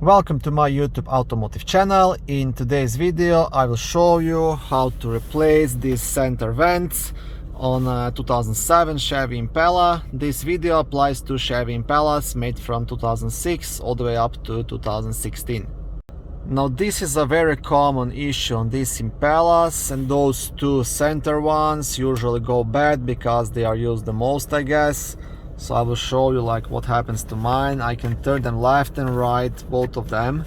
Welcome to my YouTube automotive channel. In today's video I will show you how to replace these center vents on a 2007 Chevy Impala. This video applies to Chevy Impalas made from 2006 all the way up to 2016. Now this is a very common issue on these Impalas, and those two center ones usually go bad because they are used the most, I guess. So I will show you like what happens to mine. I can turn them left and right, both of them,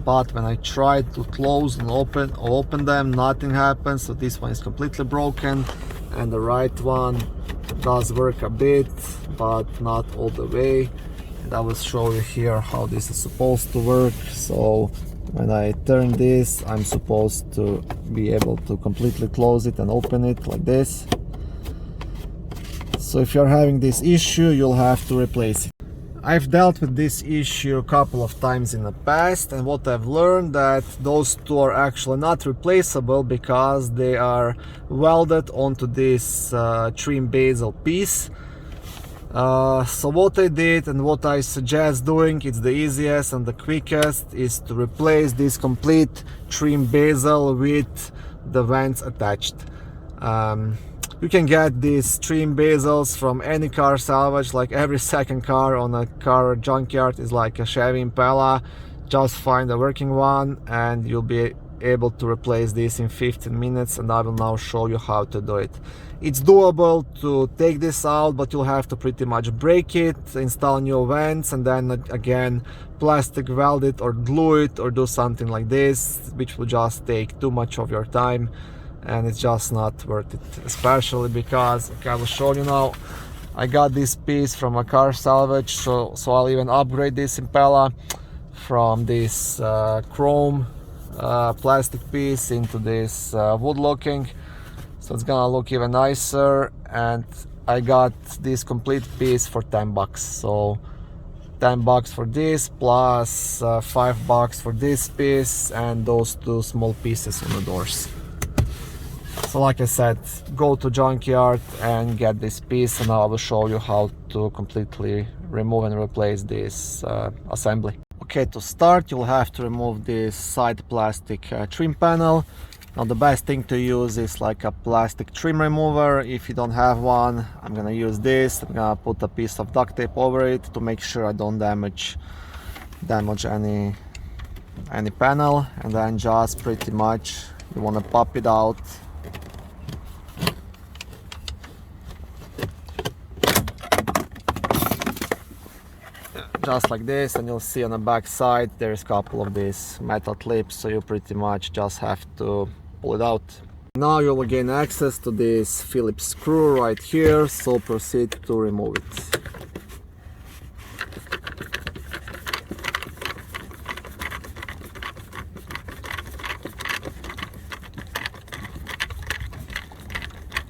but when I try to close and open them, nothing happens. So this one is completely broken, and the right one does work a bit, but not all the way. And I will show you here how this is supposed to work. So when I turn this, I'm supposed to be able to completely close it and open it like this. So if you're having this issue, you'll have to replace it. I've dealt with this issue a couple of times in the past, and what I've learned that those two are actually not replaceable because they are welded onto this trim bazel piece. So what I did and what I suggest doing, it's the easiest and the quickest, is to replace this complete trim bazel with the vents attached. You can get these trim bazels from any car salvage. Like every second car on a car junkyard is like a Chevy Impala. Just find a working one and you'll be able to replace this in 15 minutes, and I will now show you how to do it. It's doable to take this out, but you'll have to pretty much break it, install new vents, and then again plastic weld it or glue it or do something like this, which will just take too much of your time. And it's just not worth it, especially because, okay, I will show you now. I got this piece from a car salvage, so I'll even upgrade this Impala from this chrome plastic piece into this wood looking, so it's gonna look even nicer. And I got this complete piece for 10 bucks, so 10 bucks for this plus 5 bucks for this piece and those two small pieces on the doors. So like I said, go to junkyard and get this piece, and now I will show you how to completely remove and replace this assembly. Okay, to start you'll have to remove this side plastic trim panel. Now the best thing to use is like a plastic trim remover. If you don't have one, I'm gonna use this. I'm gonna put a piece of duct tape over it to make sure I don't damage any panel, and then just pretty much you want to pop it out. Just like this, and you'll see on the back side there's a couple of these metal clips, so you pretty much just have to pull it out. Now you will gain access to this Phillips screw right here, so proceed to remove it.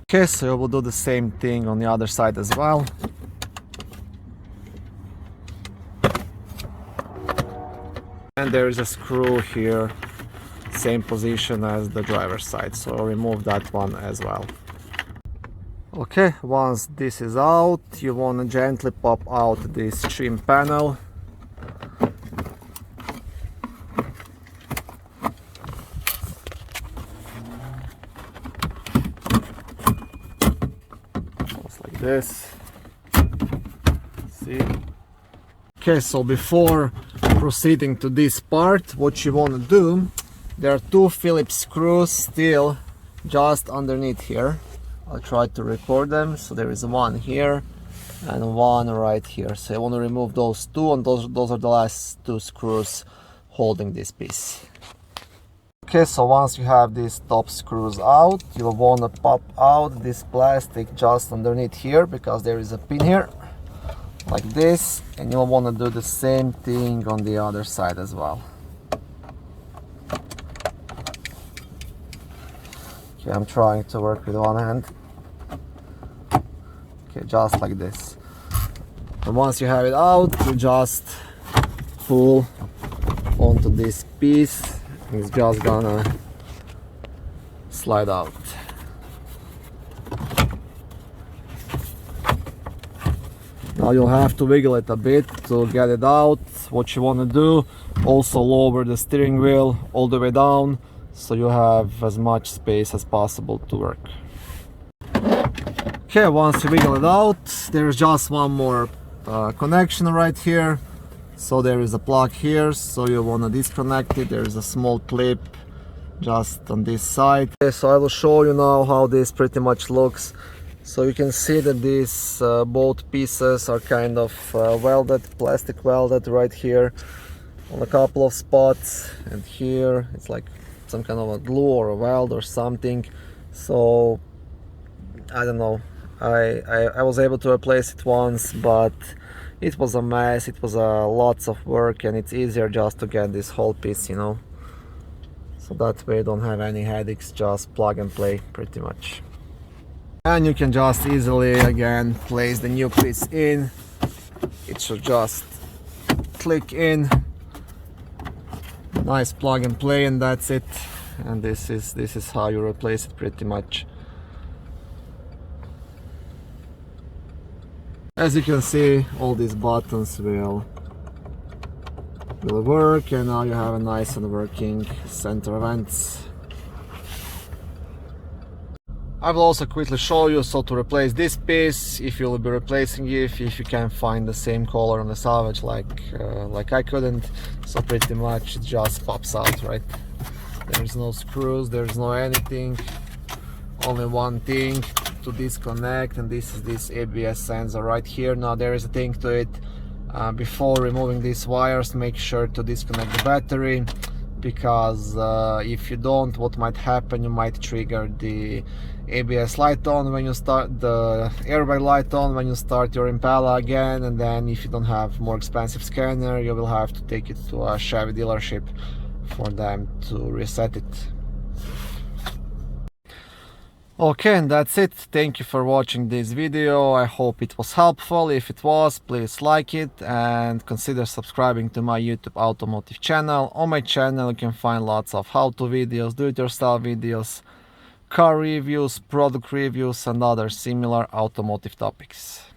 Okay, so you will do the same thing on the other side as well. And there is a screw here, same position as the driver's side, so I'll remove that one as well. Okay, once this is out, you want to gently pop out this trim panel. Just like this. See? Okay, so before proceeding to this part, what you want to do, there are two Phillips screws still just underneath here. I'll try to record them. So there is one here and one right here, so I want to remove those two, and those are the last two screws holding this piece. Okay, so once you have these top screws out, you'll want to pop out this plastic just underneath here, because there is a pin here like this, and you'll want to do the same thing on the other side as well. Okay, I'm trying to work with one hand. Okay, just like this. And once you have it out, you just pull onto this piece, and it's just gonna slide out. Now you'll have to wiggle it a bit to get it out, what you want to do. Also lower the steering wheel all the way down, so you have as much space as possible to work. Okay, once you wiggle it out, there's just one more connection right here. So there is a plug here, so you want to disconnect it. There is a small clip just on this side. Okay, so I will show you now how this pretty much looks. So you can see that these both pieces are kind of welded, plastic welded right here on a couple of spots, and here it's like some kind of a glue or a weld or something. So I don't know, I was able to replace it once, but it was a mess. It was lots of work, and it's easier just to get this whole piece, you know, so that way you don't have any headaches. Just plug and play pretty much. And you can just easily again place the new piece in. It should just click in. Nice plug and play, and that's it. And this is how you replace it pretty much. As you can see, all these buttons will work, and now you have a nice and working center vents. I will also quickly show you so to replace this piece, if you will be replacing it, if you can find the same color on the salvage like I couldn't. So pretty much it just pops out, right? There's no screws, there's no anything, only one thing to disconnect, and this is this ABS sensor right here. Now there is a thing to it. Before removing these wires, make sure to disconnect the battery, because if you don't, what might happen, you might trigger the ABS light on when you start, the airbag light on when you start your Impala again, and then if you don't have more expensive scanner, you will have to take it to a Chevy dealership for them to reset it. Okay, and that's it. Thank you for watching this video. I hope it was helpful. If it was, please like it and consider subscribing to my YouTube automotive channel. On my channel you can find lots of how-to videos, do-it-yourself videos, car reviews, product reviews, and other similar automotive topics.